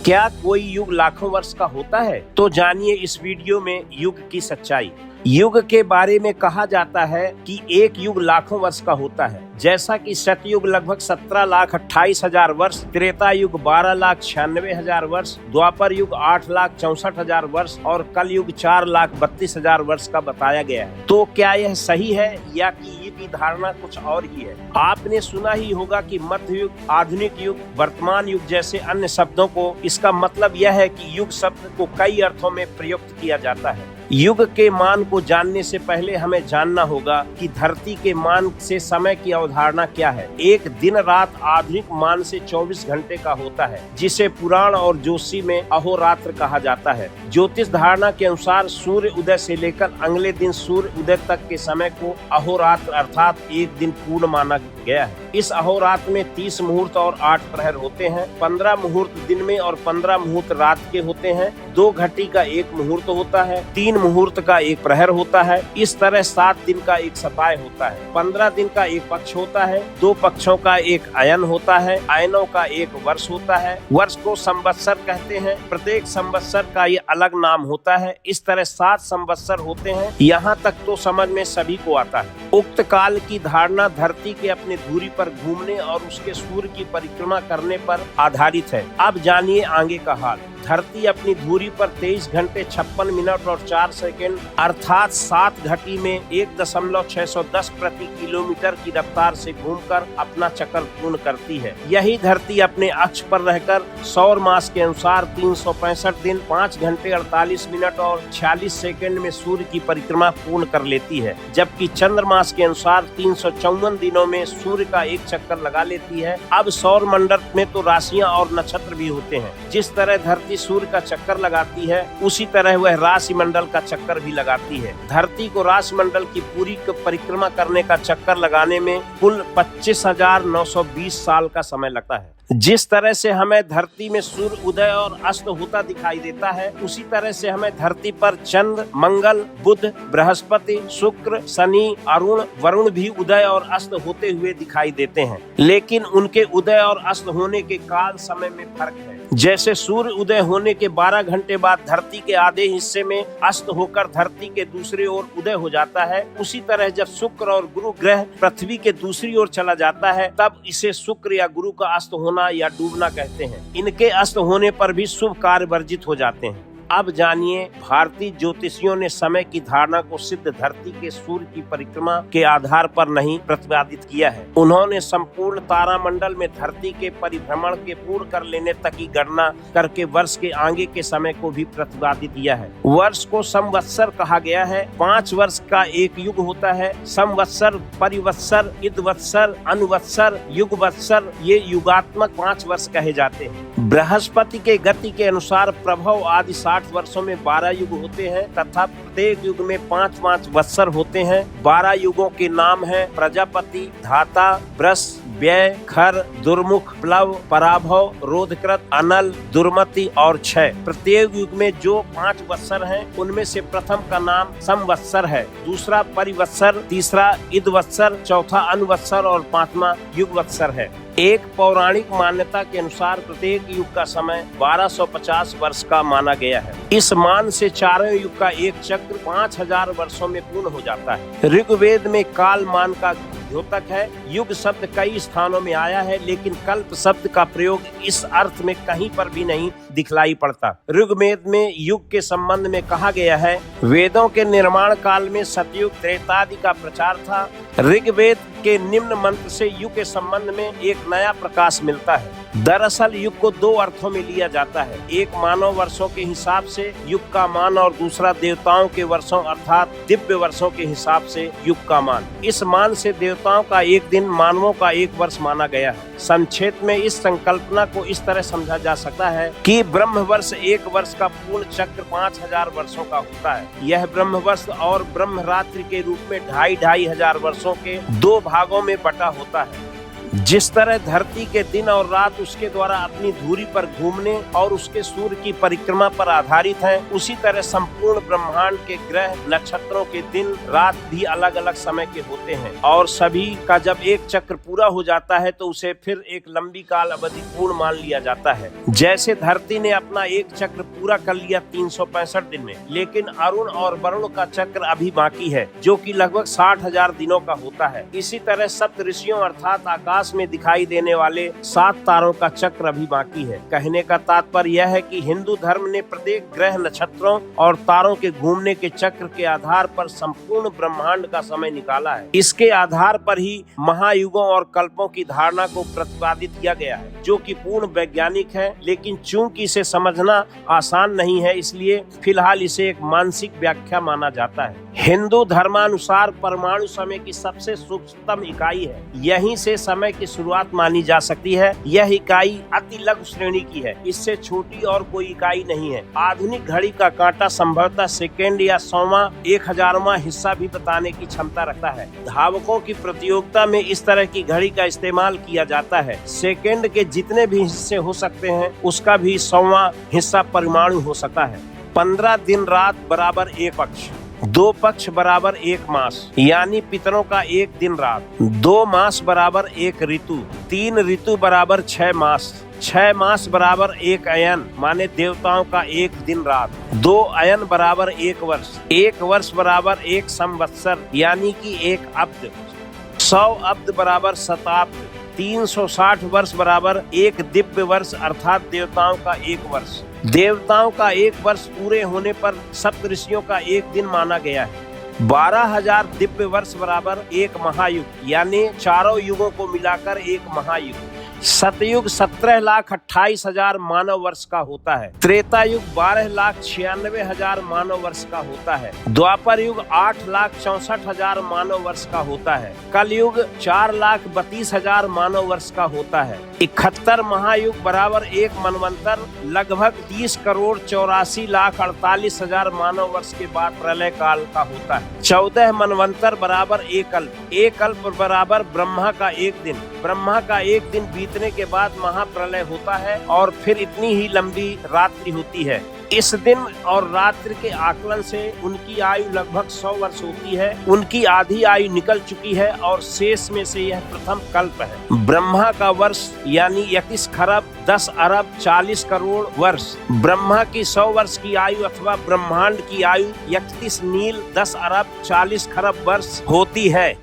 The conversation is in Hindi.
क्या कोई युग लाखों वर्ष का होता है? तो जानिए इस वीडियो में युग की सच्चाई। युग के बारे में कहा जाता है कि एक युग लाखों वर्ष का होता है। जैसा कि सतयुग लगभग 17,28,000 वर्ष, त्रेता युग 12,96,000 वर्ष, द्वापर युग 8,64,000 वर्ष और कल युग 4,32,000 वर्ष का बताया गया है। तो क्या यह सही है या कि युग की धारणा कुछ और ही है? आपने सुना ही होगा कि मध्य युग, आधुनिक युग, वर्तमान युग जैसे अन्य शब्दों को। इसका मतलब यह है कि युग शब्द को कई अर्थों में प्रयुक्त किया जाता है। युग के मान को जानने से पहले हमें जानना होगा कि धरती के मान से समय की अवधारणा क्या है। एक दिन रात आधुनिक मान से 24 घंटे का होता है, जिसे पुराण और ज्योतिषी में अहोरात्र कहा जाता है। ज्योतिष धारणा के अनुसार सूर्य उदय से लेकर अगले दिन सूर्य उदय तक के समय को अहोरात्र अर्थात एक दिन पूर्ण माना गया है। इस अहोरात्र में 30 मुहूर्त और 8 प्रहर होते हैं। 15 मुहूर्त दिन में और 15 मुहूर्त रात के होते हैं। 2 घटी का 1 मुहूर्त होता है। 3 मुहूर्त का 1 प्रहर होता है। इस तरह 7 दिन का 1 सपाय होता है। 15 दिन का 1 पक्ष होता है। 2 पक्षों का 1 अयन होता है। अयनों का 1 वर्ष होता है। वर्ष को संवत्सर कहते हैं। प्रत्येक संवत्सर का ये अलग नाम होता है। इस तरह 7 संवत्सर होते हैं। यहाँ तक तो समझ में सभी को आता है। उक्त काल की धारणा धरती के अपने धुरी पर घूमने और उसके सूर्य की परिक्रमा करने पर आधारित है। अब जानिए आगे का हाल। धरती अपनी धुरी पर 23 घंटे 56 मिनट और 4 सेकंड अर्थात 7 घटी में 1.610 प्रति किलोमीटर की रफ्तार से घूमकर अपना चक्कर पूर्ण करती है। यही धरती अपने अक्ष पर रहकर सौर मास के अनुसार 365 दिन 5 घंटे 48 मिनट और 46 सेकंड में सूर्य की परिक्रमा पूर्ण कर लेती है, जबकि चंद्रमास के अनुसार 354 दिनों में सूर्य का 1 चक्कर लगा लेती है। अब सौर मंडल में तो राशियां और नक्षत्र भी होते हैं। जिस तरह धरती सूर्य का चक्कर लगाती है, उसी तरह वह राशि मंडल का चक्कर भी लगाती है। धरती को राशि मंडल की पूरी परिक्रमा करने का चक्कर लगाने में कुल 25,920 साल का समय लगता है। जिस तरह से हमें धरती में सूर्य उदय और अस्त होता दिखाई देता है, उसी तरह से हमें धरती पर चंद्र, मंगल, बुध, बृहस्पति, शुक्र, शनि, अरुण, वरुण भी उदय और अस्त होते हुए दिखाई देते हैं। लेकिन उनके उदय और अस्त होने के काल समय में फर्क है। जैसे सूर्य उदय होने के 12 घंटे बाद धरती के आधे हिस्से में अस्त होकर धरती के दूसरी ओर उदय हो जाता है, उसी तरह जब शुक्र और गुरु ग्रह पृथ्वी के दूसरी ओर चला जाता है, तब इसे शुक्र या गुरु का अस्त होना या डूबना कहते हैं। इनके अस्त होने पर भी शुभ कार्य वर्जित हो जाते हैं। अब जानिए, भारतीय ज्योतिषियों ने समय की धारणा को सिद्ध धरती के सूर्य की परिक्रमा के आधार पर नहीं प्रतिपादित किया है। उन्होंने संपूर्ण तारामंडल में धरती के परिभ्रमण के पूर्ण कर लेने तक की गणना करके वर्ष के आगे के समय को भी प्रतिपादित किया है। वर्ष को संवत्सर कहा गया है। 5 वर्ष का 1 युग होता है। संवत्सर, परिवत्सर, इदवत्सर, अनुवत्सर, युगवत्सर, ये युगात्मक 5 वर्ष कहे जाते हैं। बृहस्पति के गति के अनुसार प्रभव आदि 60 वर्षों में 12 युग होते हैं तथा प्रत्येक युग में 5-5 वत्सर होते हैं। 12 युगों के नाम हैं प्रजापति, धाता, वृष, व्यय, खर, दुर्मुख, प्लव, पराभव, रोधकृत, अनल, दुर्मति और क्षय। प्रत्येक युग में जो 5 वत्सर हैं, उनमें से प्रथम का नाम संवत्सर है, दूसरा परिवत्सर, तीसरा इदवत्सर, चौथा अनुवत्सर और 5वां युगवत्सर है। एक पौराणिक मान्यता के अनुसार प्रत्येक युग का समय 1250 वर्ष का माना गया है। इस मान से चारों युग का एक चक्र 5000 वर्षों में पूर्ण हो जाता है। ऋग्वेद में काल मान का द्योतक है। युग शब्द कई स्थानों में आया है, लेकिन कल्प शब्द का प्रयोग इस अर्थ में कहीं पर भी नहीं दिखलाई पड़ता। ऋग्वेद में युग के संबंध में कहा गया है, वेदों के निर्माण काल में सतयुग, त्रेतादि का प्रचार था। ऋग्वेद के निम्न मंत्र से युग के संबंध में एक नया प्रकाश मिलता है। दरअसल युग को 2 अर्थों में लिया जाता है। एक मानव वर्षों के हिसाब से युग का मान और दूसरा देवताओं के वर्षों अर्थात दिव्य वर्षों के हिसाब से युग का मान। इस मान से देवताओं का 1 दिन, मानवों का 1 वर्ष माना गया है। संक्षेप में इस संकल्पना को इस तरह समझा जा सकता है कि ब्रह्म वर्ष 1 वर्ष का पूर्ण चक्र 5000 वर्षों का होता है। यह ब्रह्म वर्ष और ब्रह्म रात्रि के रूप में 2500 वर्षों के 2 भागों में बटा होता है। जिस तरह धरती के दिन और रात उसके द्वारा अपनी धुरी पर घूमने और उसके सूर्य की परिक्रमा पर आधारित है, उसी तरह संपूर्ण ब्रह्मांड के ग्रह नक्षत्रों के दिन रात भी अलग अलग समय के होते हैं और सभी का जब एक चक्र पूरा हो जाता है तो उसे फिर एक लंबी काल अवधि पूर्ण मान लिया जाता है। जैसे धरती ने अपना एक चक्र पूरा कर लिया 365 दिन में, लेकिन अरुण और वरुण का चक्र अभी बाकी है जो कि लगभग 60,000 दिनों का होता है। इसी तरह सप्त ऋषियों अर्थात आकाश में दिखाई देने वाले 7 तारों का चक्र अभी बाकी है। कहने का तात्पर्य यह है कि हिंदू धर्म ने प्रत्येक ग्रह नक्षत्रों और तारों के घूमने के चक्र के आधार पर संपूर्ण ब्रह्मांड का समय निकाला है। इसके आधार पर ही महायुगों और कल्पों की धारणा को प्रतिपादित किया गया है, जो कि पूर्ण वैज्ञानिक है, लेकिन चूंकि इसे समझना आसान नहीं है इसलिए फिलहाल इसे एक मानसिक व्याख्या माना जाता है। हिंदू धर्मानुसार परमाणु समय की सबसे सूक्ष्मतम इकाई है, यहीं से समय की शुरुआत मानी जा सकती है। यह इकाई अति लघु श्रेणी की है, इससे छोटी और कोई इकाई नहीं है। आधुनिक घड़ी का कांटा संभवतः सेकेंड या 100वां 1000वां हिस्सा भी बताने की क्षमता रखता है। धावकों की प्रतियोगिता में इस तरह की घड़ी का इस्तेमाल किया जाता है। सेकेंड के जितने भी हिस्से हो सकते हैं उसका भी 100वां हिस्सा परमाणु हो सकता है। 15 दिन रात बराबर 1 पक्ष, 2 पक्ष बराबर 1 मास, यानी पितरों का 1 दिन रात, 2 मास बराबर 1 ऋतु, 3 ऋतु बराबर 6 मास, 6 मास बराबर 1 अयन माने देवताओं का 1 दिन रात, 2 अयन बराबर 1 वर्ष, 1 वर्ष बराबर 1 संवत्सर यानी कि 1 अब्द, 100 अब्द बराबर शताब्द, 360 वर्ष बराबर 1 दिव्य वर्ष अर्थात देवताओं का 1 वर्ष। देवताओं का 1 वर्ष पूरे होने पर सप्त ऋषियों का 1 दिन माना गया है। 12,000 दिव्य वर्ष बराबर 1 महायुग, यानी चारों युगों को मिलाकर 1 महायुग। सतयुग 17,28,000 मानव वर्ष का होता है। त्रेता युग 12,96,000 मानव वर्ष का होता है। द्वापर युग 8,64,000 मानव वर्ष का होता है। कलयुग 4,32,000 मानव वर्ष का होता है। 71 महायुग बराबर 1 मनवंतर लगभग 30,84,48,000 मानव वर्ष के बाद प्रलय काल का होता है। 14 मनवंतर बराबर 1 अल्प, 1 अल्प बराबर ब्रह्मा का 1 दिन, ब्रह्मा का 1 दिन बीतने के बाद महाप्रलय होता है और फिर इतनी ही लंबी रात्रि होती है। इस दिन और रात्रि के आकलन से उनकी आयु लगभग 100 वर्ष होती है। उनकी आधी आयु निकल चुकी है और शेष में से यह प्रथम कल्प है। ब्रह्मा का वर्ष यानी 31 खरब 10 अरब 40 करोड़ वर्ष। ब्रह्मा की 100 वर्ष की आयु अथवा ब्रह्मांड की आयु 31 नील 10 अरब 40 खरब वर्ष होती है।